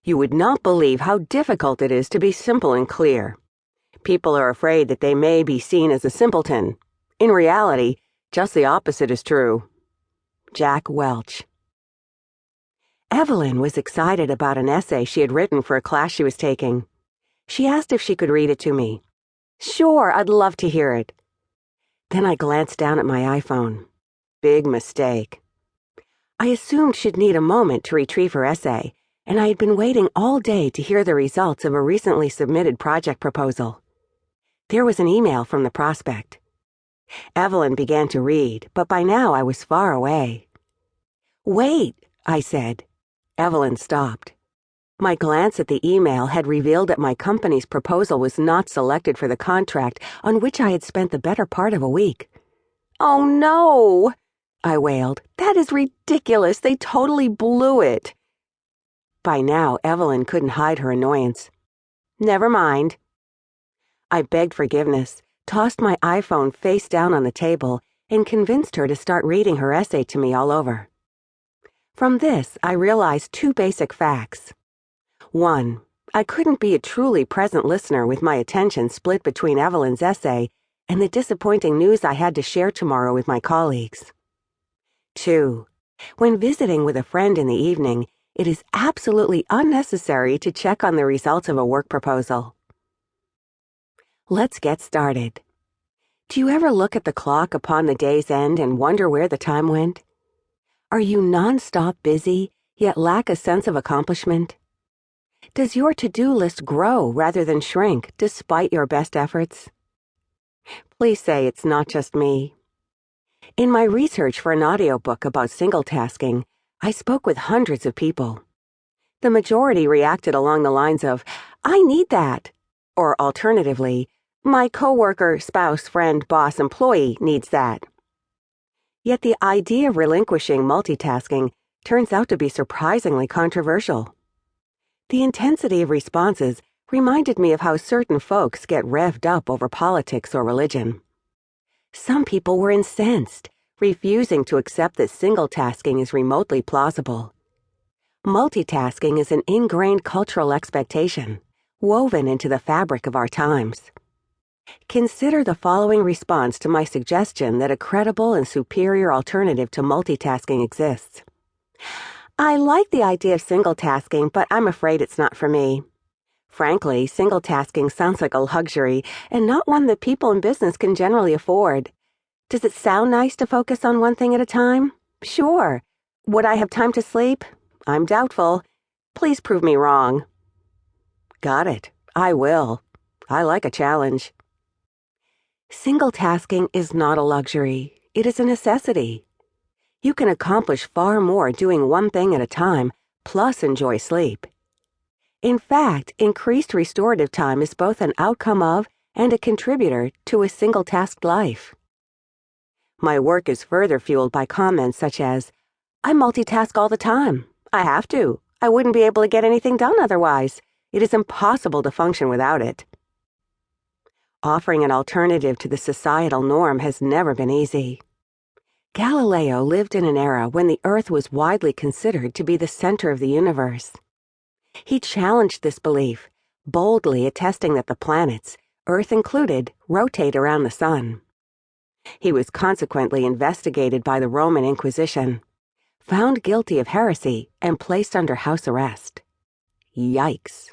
You would not believe how difficult it is to be simple and clear. People are afraid that they may be seen as a simpleton. In reality, just the opposite is true. Jack Welch. Evelyn was excited about an essay she had written for a class she was taking. She asked if she could read it to me. Sure, I'd love to hear it. Then I glanced down at my iPhone. Big mistake. I assumed she'd need a moment to retrieve her essay, and I had been waiting all day to hear the results of a recently submitted project proposal. There was an email from the prospect. Evelyn began to read, but by now I was far away. Wait, I said. Evelyn stopped. My glance at the email had revealed that my company's proposal was not selected for the contract on which I had spent the better part of a week. Oh no, I wailed. That is ridiculous. They totally blew it. By now, Evelyn couldn't hide her annoyance. Never mind. I begged forgiveness, tossed my iPhone face down on the table, and convinced her to start reading her essay to me all over. From this, I realized two basic facts. 1. I couldn't be a truly present listener with my attention split between Evelyn's essay and the disappointing news I had to share tomorrow with my colleagues. 2. When visiting with a friend in the evening, it is absolutely unnecessary to check on the results of a work proposal. Let's get started. Do you ever look at the clock upon the day's end and wonder where the time went? Are you non-stop busy, yet lack a sense of accomplishment? Does your to-do list grow rather than shrink despite your best efforts? Please say it's not just me. In my research for an audiobook about singletasking, I spoke with hundreds of people. The majority reacted along the lines of, I need that, or alternatively, my coworker, spouse, friend, boss, employee needs that. Yet the idea of relinquishing multitasking turns out to be surprisingly controversial. The intensity of responses reminded me of how certain folks get revved up over politics or religion. Some people were incensed, refusing to accept that singletasking is remotely plausible. Multitasking is an ingrained cultural expectation, woven into the fabric of our times. Consider the following response to my suggestion that a credible and superior alternative to multitasking exists. I like the idea of singletasking, but I'm afraid it's not for me. Frankly, singletasking sounds like a luxury and not one that people in business can generally afford. Does it sound nice to focus on one thing at a time? Sure. Would I have time to sleep? I'm doubtful. Please prove me wrong. Got it. I will. I like a challenge. Singletasking is not a luxury. It is a necessity. You can accomplish far more doing one thing at a time, plus enjoy sleep. In fact, increased restorative time is both an outcome of and a contributor to a single-tasked life. My work is further fueled by comments such as, I multitask all the time. I have to. I wouldn't be able to get anything done otherwise. It is impossible to function without it. Offering an alternative to the societal norm has never been easy. Galileo lived in an era when the Earth was widely considered to be the center of the universe. He challenged this belief, boldly attesting that the planets, Earth included, rotate around the sun. He was consequently investigated by the Roman Inquisition, found guilty of heresy, and placed under house arrest. Yikes.